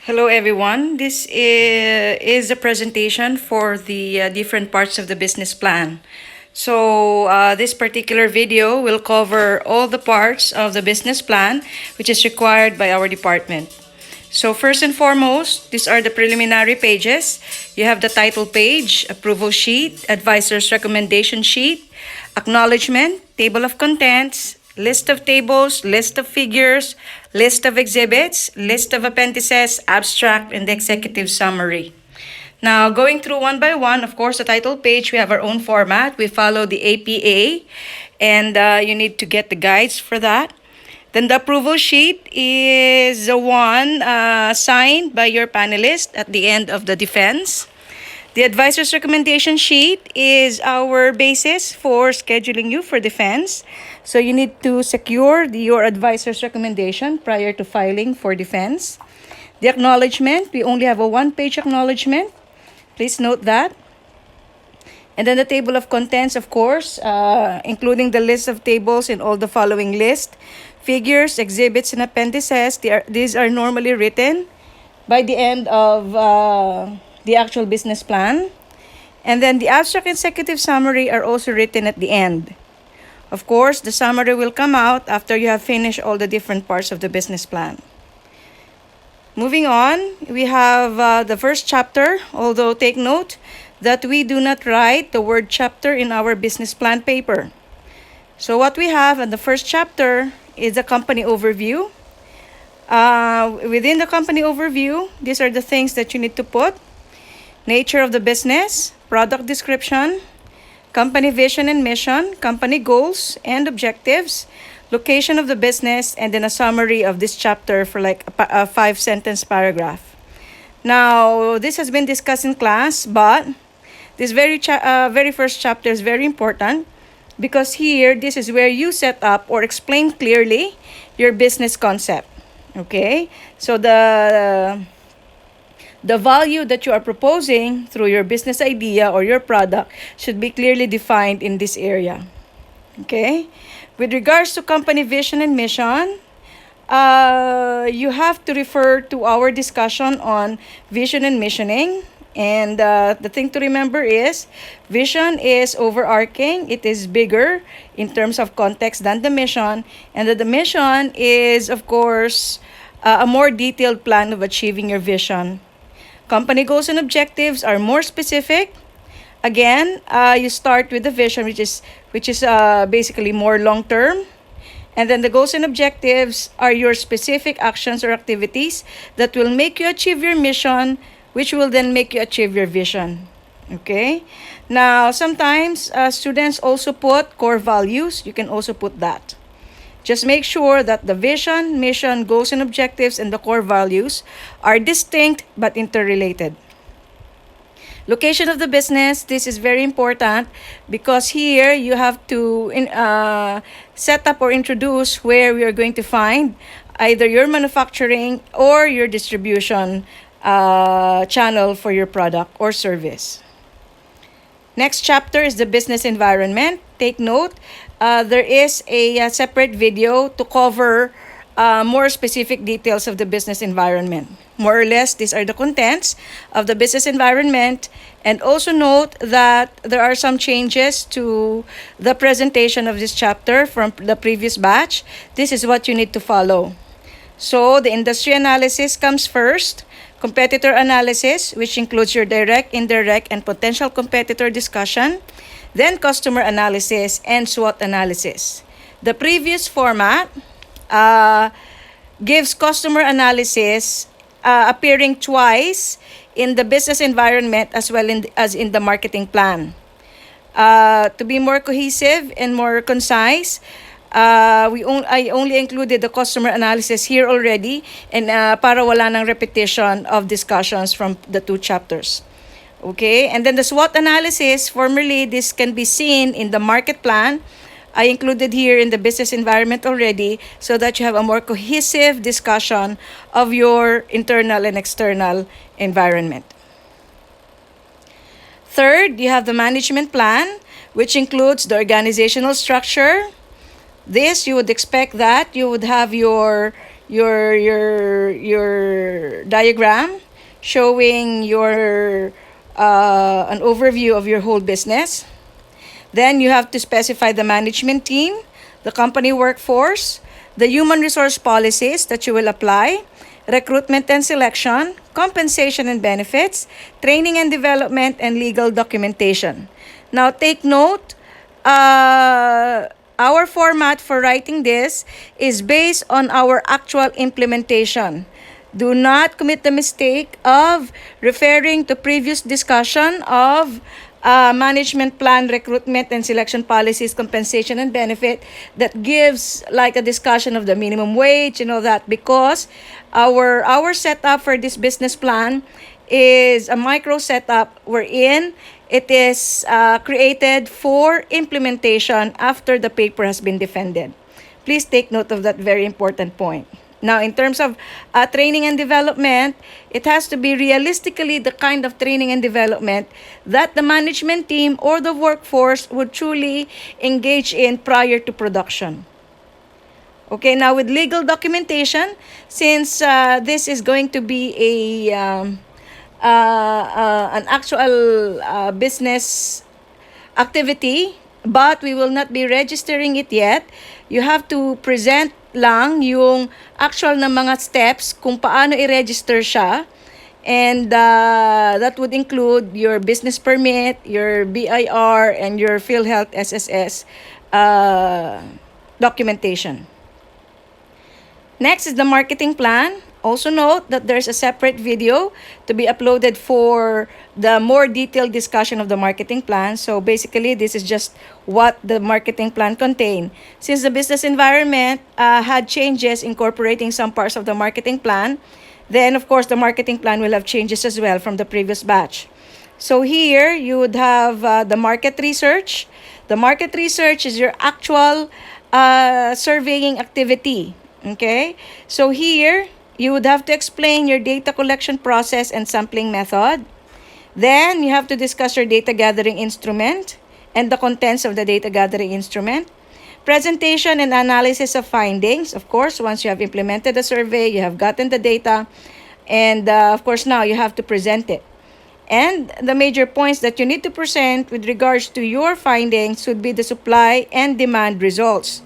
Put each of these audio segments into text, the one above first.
Hello everyone. This is a presentation for the different parts of the business plan. So this particular video will cover all the parts of the business plan which is required by our department. So first and foremost, these are the preliminary pages. You have the title page, approval sheet, advisor's recommendation sheet, acknowledgement, table of contents, list of tables, list of figures, list of exhibits, list of appendices, abstract, and the executive summary. Now, going through one by one, of course, the title page, we have our own format. We follow the APA, and you need to get the guides for that. Then the approval sheet is the one signed by your panelist at the end of the defense. The advisor's recommendation sheet is our basis for scheduling you for defense. So you need to secure your advisor's recommendation prior to filing for defense. The acknowledgement, we only have a one-page acknowledgement. Please note that. And then the table of contents, of course, including the list of tables in all the following list. Figures, exhibits, and appendices, these are normally written by the end of the actual business plan. And then the abstract executive summary are also written at the end. Of course, the summary will come out after you have finished all the different parts of the business plan. Moving on, we have the first chapter, although take note that we do not write the word chapter in our business plan paper. So what we have in the first chapter is the company overview. Within the company overview, these are the things that you need to put. Nature of the business, product description, company vision and mission, company goals and objectives, location of the business, and then a summary of this chapter for like a 5-sentence paragraph. Now, this has been discussed in class, but this very first chapter is very important because here, this is where you set up or explain clearly your business concept. Okay? So the value that you are proposing through your business idea or your product should be clearly defined in this area. Okay? With regards to company vision and mission, you have to refer to our discussion on vision and missioning. And the thing to remember is vision is overarching. It is bigger in terms of context than the mission. And the mission is, of course, a more detailed plan of achieving your vision. Company goals and objectives are more specific. Again, you start with the vision, which is basically more long term. And then the goals and objectives are your specific actions or activities that will make you achieve your mission, which will then make you achieve your vision. Okay? Now, sometimes students also put core values. You can also put that. Just make sure that the vision, mission, goals and objectives, and the core values are distinct but interrelated. Location of the business, this is very important because here you have to set up or introduce where we are going to find either your manufacturing or your distribution channel for your product or service. Next chapter is the business environment. Take note, there is a separate video to cover more specific details of the business environment. More or less, these are the contents of the business environment. And also note that there are some changes to the presentation of this chapter from the previous batch. This is what you need to follow. So the industry analysis comes first. Competitor analysis, which includes your direct, indirect, and potential competitor discussion. Then customer analysis and SWOT analysis. The previous format gives customer analysis appearing twice in the business environment as well as in the marketing plan. To be more cohesive and more concise, I only included the customer analysis here already and para wala ng repetition of discussions from the two chapters. Okay, and then the SWOT analysis, formerly this can be seen in the market plan. I included here in the business environment already so that you have a more cohesive discussion of your internal and external environment. Third, you have the management plan, which includes the organizational structure. This, you would expect that you would have your your diagram showing your an overview of your whole business. Then you have to specify the management team, the company workforce, the human resource policies that you will apply, recruitment and selection, compensation and benefits, training and development, and legal documentation. Now take note, our format for writing this is based on our actual implementation. Do not commit the mistake of referring to previous discussion of management plan, recruitment and selection policies, compensation and benefit that gives like a discussion of the minimum wage, that, because our setup for this business plan is a micro setup wherein it is created for implementation after the paper has been defended. Please take note of that very important point. Now, in terms of training and development, it has to be realistically the kind of training and development that the management team or the workforce would truly engage in prior to production. Okay, now with legal documentation, since this is going to be an actual business activity, but we will not be registering it yet, you have to present lang yung actual na mga steps kung paano i-register siya. And that would include your business permit, your BIR, and your PhilHealth SSS documentation. Next is the marketing plan. Also note that there's a separate video to be uploaded for the more detailed discussion of the marketing plan. So basically, this is just what the marketing plan contained. Since the business environment had changes incorporating some parts of the marketing plan, then of course the marketing plan will have changes as well from the previous batch. So here you would have the market research. The market research is your actual surveying activity. Okay, so here you would have to explain your data collection process and sampling method. Then you have to discuss your data gathering instrument and the contents of the data gathering instrument. Presentation and analysis of findings. Of course, once you have implemented the survey, you have gotten the data, and of course now you have to present it. And the major points that you need to present with regards to your findings would be the supply and demand results.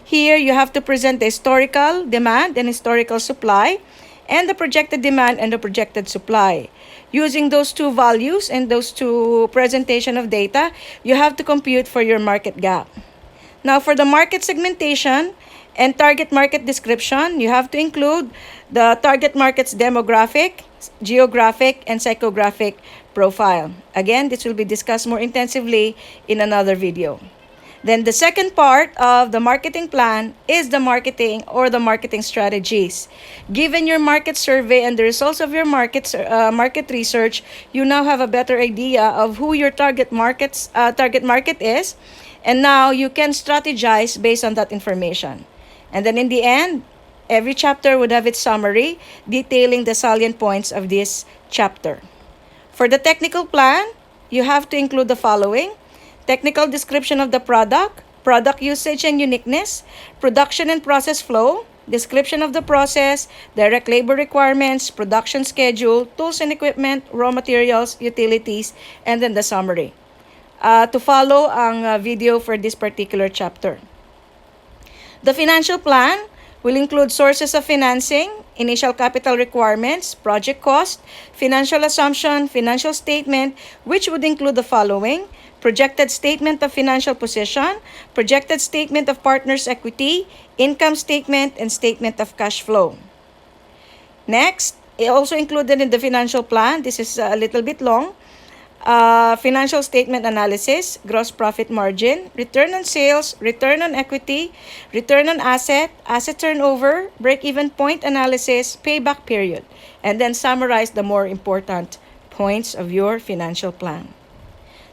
Here, you have to present the historical demand and historical supply, and the projected demand and the projected supply. Using those two values and those two presentation of data, you have to compute for your market gap. Now, for the market segmentation and target market description, you have to include the target market's demographic, geographic, and psychographic profile. Again, this will be discussed more intensively in another video. Then the second part of the marketing plan is the marketing or the marketing strategies. Given your market survey and the results of your market research, you now have a better idea of who your target market is, and now you can strategize based on that information. And then in the end, every chapter would have its summary detailing the salient points of this chapter. For the technical plan, you have to include the following: technical description of the product, product usage and uniqueness, production and process flow, description of the process, direct labor requirements, production schedule, tools and equipment, raw materials, utilities, and then the summary. To follow ang video for this particular chapter. The financial plan will include sources of financing, initial capital requirements, project cost, financial assumption, financial statement, which would include the following: projected statement of financial position, projected statement of partner's equity, income statement, and statement of cash flow. Next, also included in the financial plan, this is a little bit long, financial statement analysis, gross profit margin, return on sales, return on equity, return on asset, asset turnover, break-even point analysis, payback period, and then summarize the more important points of your financial plan.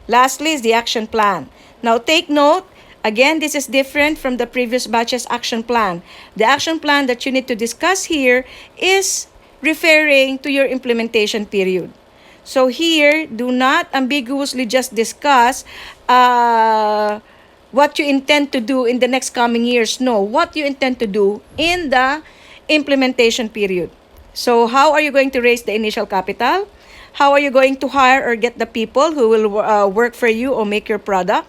Lastly is the action plan. Now take note, again, this is different from the previous batch's action plan. The action plan that you need to discuss here is referring to your implementation period. So here, do not ambiguously just discuss what you intend to do in the next coming years. No, what you intend to do in the implementation period. So how are you going to raise the initial capital? How are you going to hire or get the people who will work for you or make your product?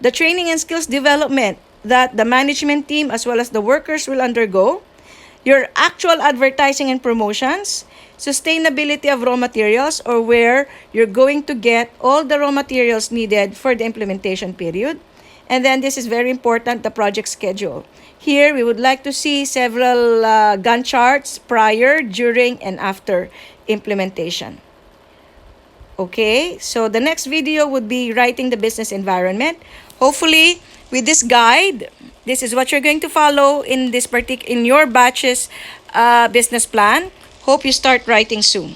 The training and skills development that the management team as well as the workers will undergo, your actual advertising and promotions, sustainability of raw materials, or where you're going to get all the raw materials needed for the implementation period. And then this is very important, the project schedule. Here, we would like to see several Gantt charts prior, during, and after implementation. Okay, so the next video would be writing the business environment. Hopefully, with this guide, this is what you're going to follow in this in your batch's business plan. Hope you start writing soon.